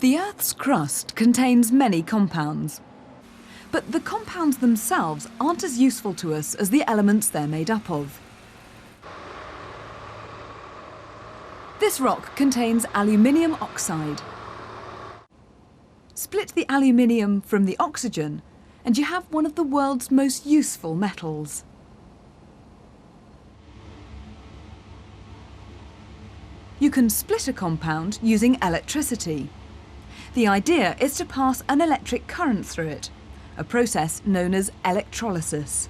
The Earth's crust contains many compounds. But the compounds themselves aren't as useful to us as the elements they're made up of. This rock contains aluminium oxide. Split the aluminium from the oxygen and you have one of the world's most useful metals. You can split a compound using electricity. The idea is to pass an electric current through it, a process known as electrolysis.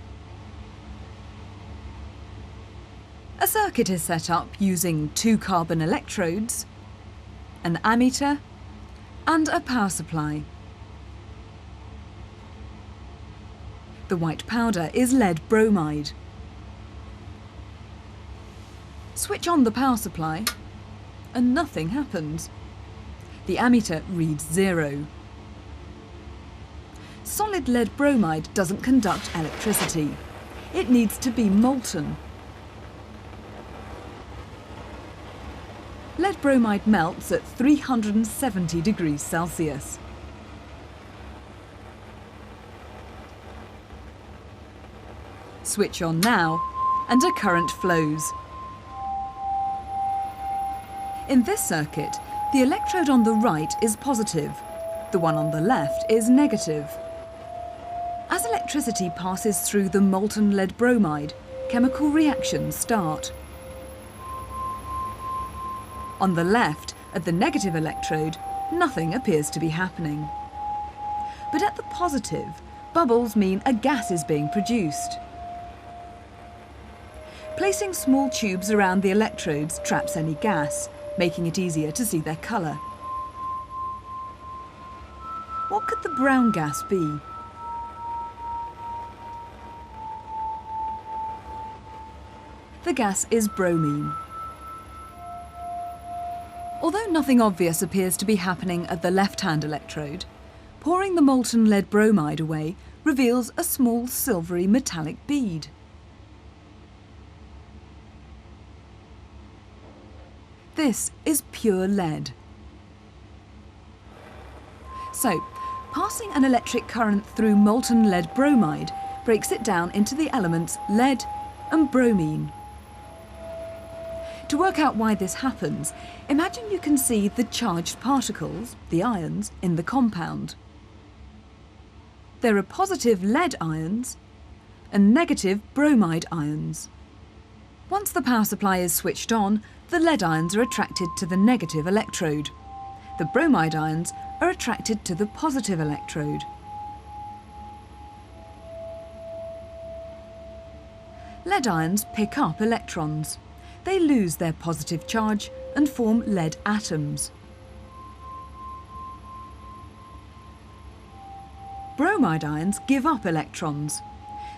A circuit is set up using 2 carbon electrodes, an ammeter and a power supply. The white powder is lead bromide. Switch on the power supply and nothing happens. The ammeter reads 0. Solid lead bromide doesn't conduct electricity. It needs to be molten. Lead bromide melts at 370 degrees Celsius. Switch on now and a current flows. In this circuit, the electrode on the right is positive, the one on the left is negative. As electricity passes through the molten lead bromide, chemical reactions start. On the left, at the negative electrode, nothing appears to be happening. But at the positive, bubbles mean a gas is being produced. Placing small tubes around the electrodes traps any gas, making it easier to see their colour. What could the brown gas be? The gas is bromine. Although nothing obvious appears to be happening at the left-hand electrode, pouring the molten lead bromide away reveals a small silvery metallic bead. This is pure lead. So, passing an electric current through molten lead bromide breaks it down into the elements lead and bromine. To work out why this happens, imagine you can see the charged particles, the ions, in the compound. There are positive lead ions and negative bromide ions. Once the power supply is switched on, the lead ions are attracted to the negative electrode. The bromide ions are attracted to the positive electrode. Lead ions pick up electrons. They lose their positive charge and form lead atoms. Bromide ions give up electrons.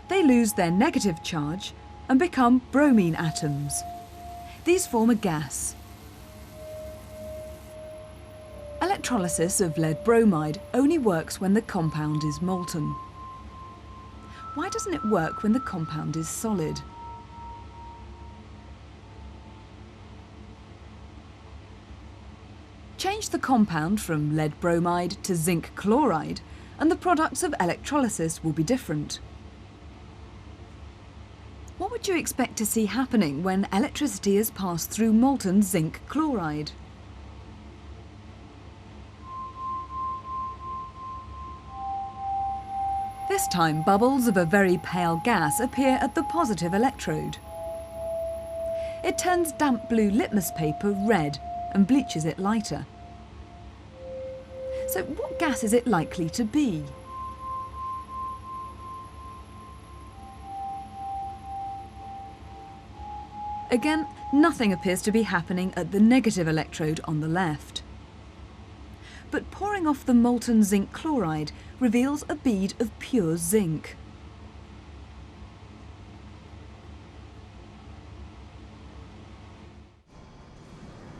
They lose their negative charge and become bromine atoms. These form a gas. Electrolysis of lead bromide only works when the compound is molten. Why doesn't it work when the compound is solid? Change the compound from lead bromide to zinc chloride and the products of electrolysis will be different. What would you expect to see happening when electricity is passed through molten zinc chloride? This time, bubbles of a very pale gas appear at the positive electrode. It turns damp blue litmus paper red and bleaches it lighter. So what gas is it likely to be? Again, nothing appears to be happening at the negative electrode on the left. But pouring off the molten zinc chloride reveals a bead of pure zinc.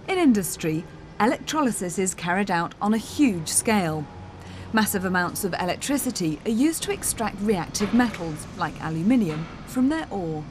In industry, electrolysis is carried out on a huge scale. Massive amounts of electricity are used to extract reactive metals, like aluminium, from their ore.